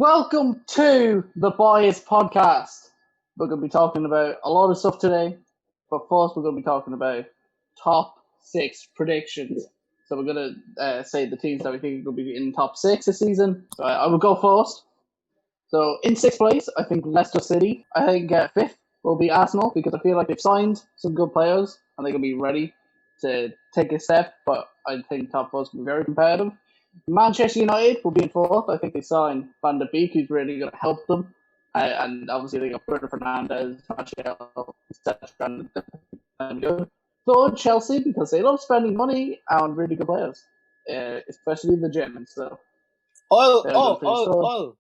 Welcome to the Boys Podcast. We're going to be talking about a lot of stuff today, but first we're going to be talking about top six predictions. So we're going to say the teams that we think will be in top six this season. So I will go first. So in sixth place, I think Leicester City. I think fifth will be Arsenal because I feel like they've signed some good players and they're going to be ready to take a step. But I think top four is going to be very competitive. Manchester United will be in fourth. I think they signed Van der Beek, who's really going to help them. And obviously they got Bruno Fernandes, Martial, etc. And good. Third, Chelsea, because they love spending money on really good players, especially the Germans. So, all.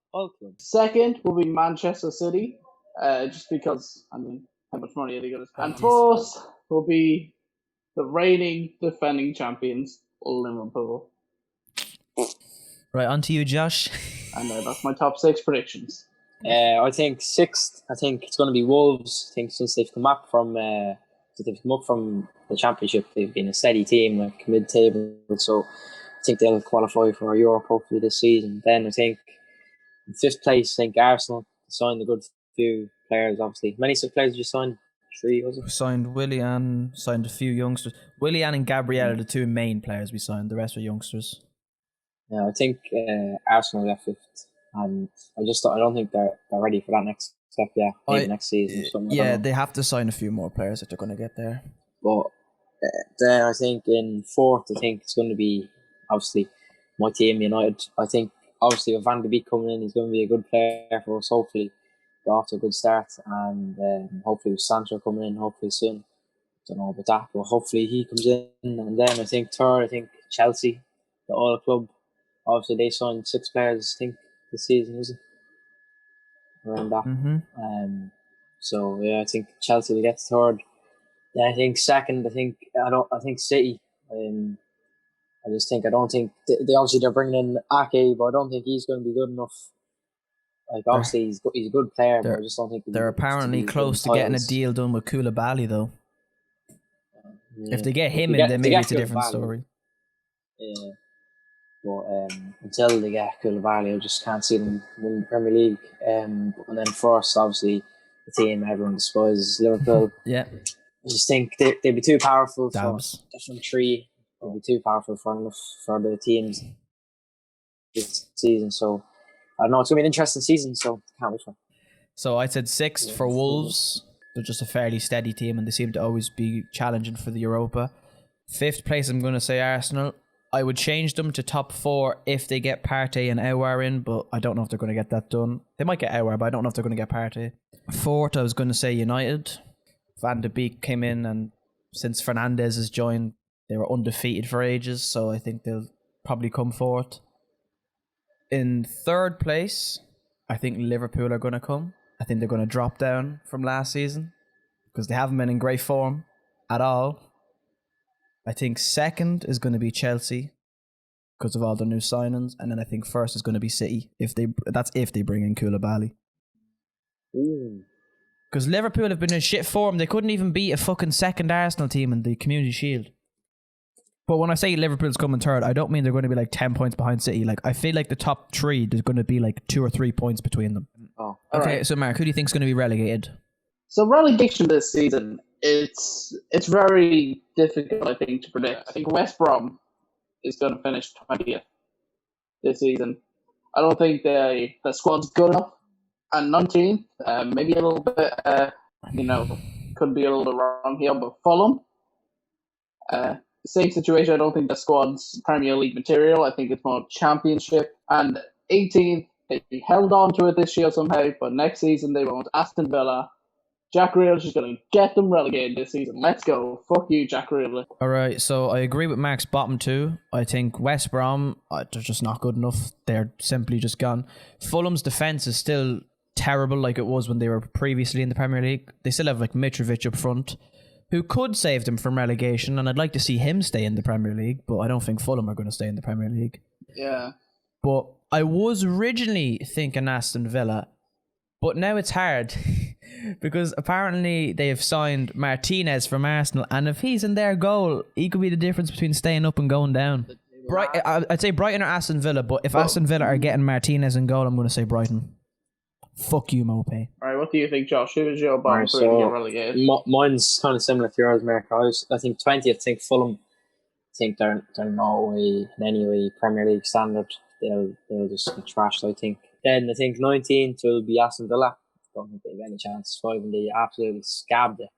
Second will be Manchester City, just because, how much money are they going to spend? And fourth will be the reigning defending champions, Liverpool. Right, on to you, Josh. And that's my top six predictions. I think sixth. I think it's going to be Wolves. I think since they've come up from the Championship, they've been a steady team, like mid-table. So I think they'll qualify for Europe hopefully this season. Then I think in fifth place, I think Arsenal signed a good few players. Obviously, many players you signed. 3 was it? Signed Willian, signed a few youngsters. Willian and Gabriel are the two main players we signed. The rest are youngsters. Yeah, I think Arsenal got fifth, and I don't think they're ready for that next step yet. Maybe next season. Yeah, they have to sign a few more players if they're going to get there. But then I think in fourth, I think it's going to be obviously my team, United. I think obviously with Van der Beek coming in, he's going to be a good player for us. Hopefully, get off to a good start, and hopefully with Sancho coming in, hopefully soon. Don't know about that, but hopefully he comes in. And then I think third, I think Chelsea, the oil club. Obviously, they signed 6 players, I think, this season, was it? Around that. Mm-hmm. So yeah, I think Chelsea will get third. Then I think second. I think City. I don't think they obviously they're bringing in Ake, but I don't think he's going to be good enough. Like obviously he's a good player, but I just don't think they're apparently close to getting a deal done with Koulibaly though. Yeah. If they get him in, then maybe it's a different story. Yeah. But until they get Koulibaly, I just can't see them win the Premier League. And then first, obviously, the team everyone despises, Liverpool. Yeah. I just think they'd be too powerful Dabs. for different three. They'd be too powerful for the teams this season. So I don't know. It's gonna be an interesting season. So can't wait for it. So I said sixth for Wolves. They're just a fairly steady team, and they seem to always be challenging for the Europa. Fifth place, I'm going to say Arsenal. I would change them to top 4 if they get Partey and Aouar in, but I don't know if they're going to get that done. They might get Aouar, but I don't know if they're going to get Partey. Fourth, I was going to say United. Van der Beek came in, and since Fernandes has joined, they were undefeated for ages, so I think they'll probably come fourth. In third place, I think Liverpool are going to come. I think they're going to drop down from last season because they haven't been in great form at all. I think second is going to be Chelsea because of all the new signings, and then I think first is going to be City if they bring in Koulibaly. Because Liverpool have been in shit form. They couldn't even beat a fucking second Arsenal team in the Community Shield. But when I say Liverpool's coming third, I don't mean they're going to be like 10 points behind City. Like I feel like the top 3, there's going to be like 2 or 3 points between them. Oh, okay. Right. So Mark, who do you think is going to be relegated? So relegation this season, it's very difficult, I think, to predict. I think West Brom is going to finish 20th this season. I don't think the squad's good enough. And 19th, maybe a little bit, could be a little bit wrong here, but Fulham, same situation. I don't think the squad's Premier League material. I think it's more Championship. And 18th, they held on to it this year somehow, but next season they won't. Aston Villa. Jack Grealish is going to get them relegated this season. Let's go. Fuck you, Jack Grealish. All right, so I agree with Mark's bottom 2. I think West Brom, they're just not good enough. They're simply just gone. Fulham's defence is still terrible like it was when they were previously in the Premier League. They still have like Mitrovic up front, who could save them from relegation, and I'd like to see him stay in the Premier League, but I don't think Fulham are going to stay in the Premier League. Yeah. But I was originally thinking Aston Villa, but now it's hard because apparently they have signed Martinez from Arsenal, and if he's in their goal, he could be the difference between staying up and going down. I'd say Brighton or Aston Villa, but if Aston Villa are getting Martinez in goal, I'm going to say Brighton. Fuck you, Mopey. All right, what do you think, Josh? Who is your bottom Right, three to get relegated? Mine's kind of similar to yours, Mark. I think 20th. I think Fulham. I think they're no way in any way Premier League standard. They'll just get trashed. I think. Then I think 19th will be Aston Villa. Don't think they have any chance. 5 and they absolutely scabbed it.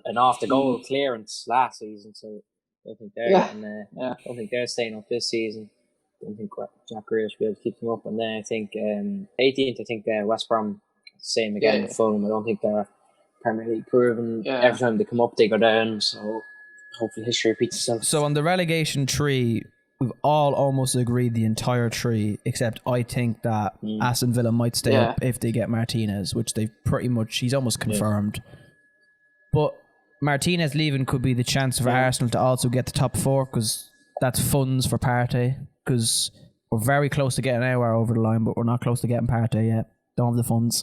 An off the goal clearance last season, so I don't think don't think they're staying up this season. I don't think Jack Grealish will be able to keep them up. And then I think 18th, I think West Brom, same again with Fulham. I don't think they're Premier League proven. Every time they come up, they go down. So hopefully history repeats itself. So on the relegation tree, we've all almost agreed the entire tree, except I think that Aston Villa might stay up if they get Martinez, which they've pretty much, he's almost confirmed. But Martinez leaving could be the chance for Arsenal to also get the top 4, because that's funds for Partey, because we're very close to getting Aouar over the line, but we're not close to getting Partey yet. Don't have the funds.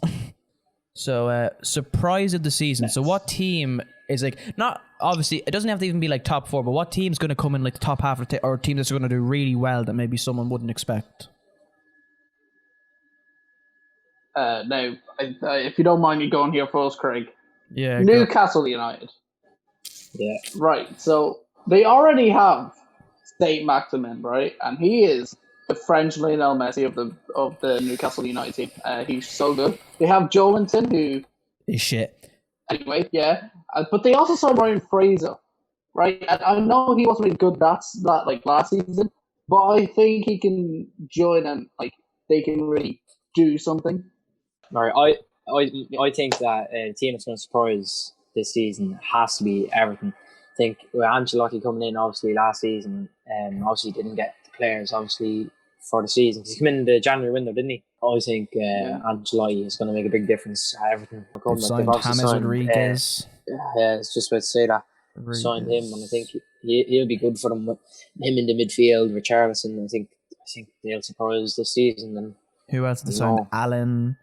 So, surprise of the season. So what team is like, not obviously, it doesn't have to even be like top 4, but what team's going to come in like the top half of or a team that's going to do really well that maybe someone wouldn't expect? Now, if you don't mind me going here first, Craig. Yeah. Newcastle United. Yeah. Right, so they already have Saint-Maximin, right? And he is the French Lionel Messi of the Newcastle United team. He's so good. They have Joelinton, who is shit. Anyway, but they also saw Ryan Fraser, right? And I know he wasn't really good that last season, but I think he can join and like they can really do something. All right, I think that a team that's going to surprise this season has to be Everton. I think with Ancelotti coming in, obviously last season, obviously didn't get the players obviously for the season. He came in the January window, didn't he? I think Ancelotti is going to make a big difference at Everton. They've signed James Rodriguez. It's just about to say that. Signed him, and I think he'll be good for them. With him in the midfield, Richarlison, I think they'll surprise this season. And who else did they sign? Allen.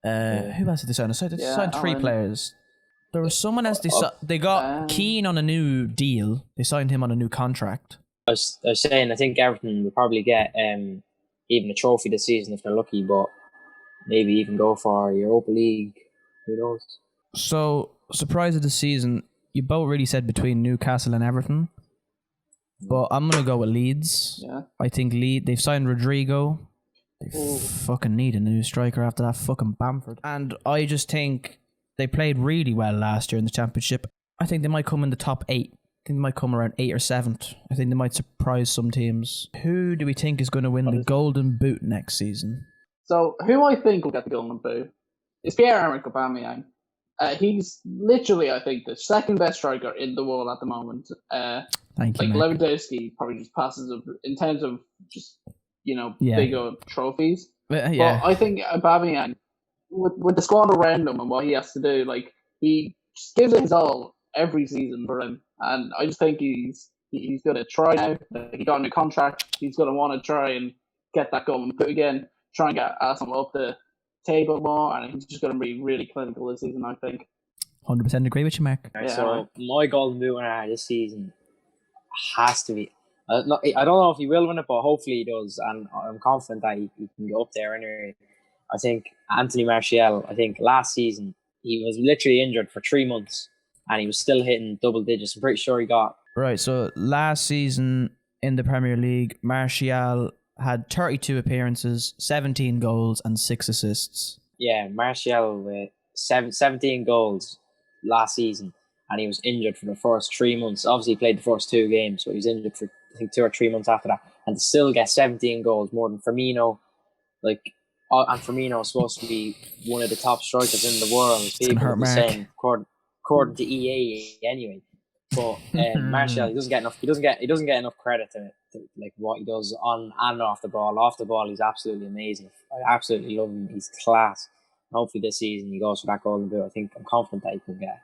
Who else did they sign? They signed 3 players. There was someone else. They got Keane on a new deal. They signed him on a new contract. I was saying, I think Everton will probably get even a trophy this season if they're lucky, but maybe even go for Europa League. Who knows? So, surprise of the season, you both really said between Newcastle and Everton, but I'm going to go with Leeds. Yeah. I think they've signed Rodrigo. They fucking need a new striker after that fucking Bamford. And I just think they played really well last year in the Championship. I think they might come in the top 8. I think they might come around 8th or 7th. I think they might surprise some teams. Who do we think is going to win the Golden Boot next season? So, who I think will get the Golden Boot is Pierre-Emerick Aubameyang. He's literally, I think, the second best striker in the world at the moment. Thank you, Lewandowski probably just passes him in terms of just, bigger trophies. But I think Aubameyang, with the squad around him and what he has to do, like, he just gives it his all every season for him. And I just think he's going to try now. He got a new contract. He's going to want to try and get that Golden Boot again, try and get Arsenal up the table more, and he's just going to be really clinical this season, I think. 100% agree with you, Mark. So my Golden Boot winner this season has to be. I don't know if he will win it, but hopefully he does, and I'm confident that he can go up there anyway. I think Anthony Martial. I think last season he was literally injured for 3 months, and he was still hitting double digits. I'm pretty sure he got right. So last season in the Premier League, Martial had 32 appearances, 17 goals, and 6 assists. Yeah, Martial with 17 goals last season, and he was injured for the first 3 months. Obviously, he played the first 2 games, but he was injured for, I think, 2 or 3 months after that. And to still get 17 goals, more than Firmino, and Firmino is supposed to be one of the top strikers in the world. People are saying, according to EA anyway. But Martial, he doesn't get enough credit to like what he does on and off the ball. Off the ball, he's absolutely amazing. I absolutely love him. He's class. Hopefully this season he goes for that Golden Boot. I'm confident that he can get.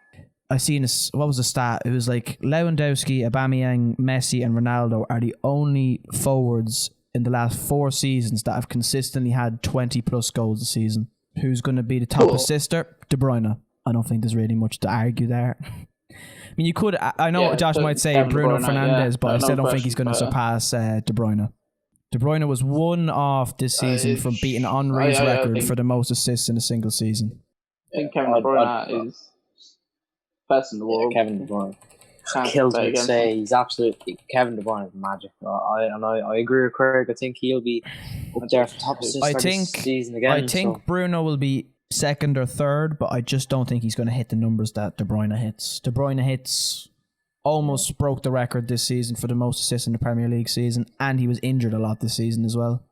I seen this. What was the stat? It was like Lewandowski, Aubameyang, Messi, and Ronaldo are the only forwards in the last 4 seasons that have consistently had 20 plus goals a season. Who's going to be the top assister? De Bruyne. I don't think there's really much to argue there. mean, you could. I know Yeah, Josh so might say Kevin De Bruno Bruyne, Fernandes, yeah. but I No still don't think he's question going to about it. surpass De Bruyne. De Bruyne was one off this season from beating Henri's I record think- for the most assists in a single season. I think Kevin De Bruyne is best in the world. Kevin De Bruyne. Can't Kills bet me to against say him. he's absolutely Kevin De Bruyne is magic. I agree with Craig. I think he'll be up there for top assists I for think- this season again. I think Bruno will be second or third, but I just don't think he's going to hit the numbers that De Bruyne hits. De Bruyne hits almost broke the record this season for the most assists in the Premier League season, and he was injured a lot this season as well.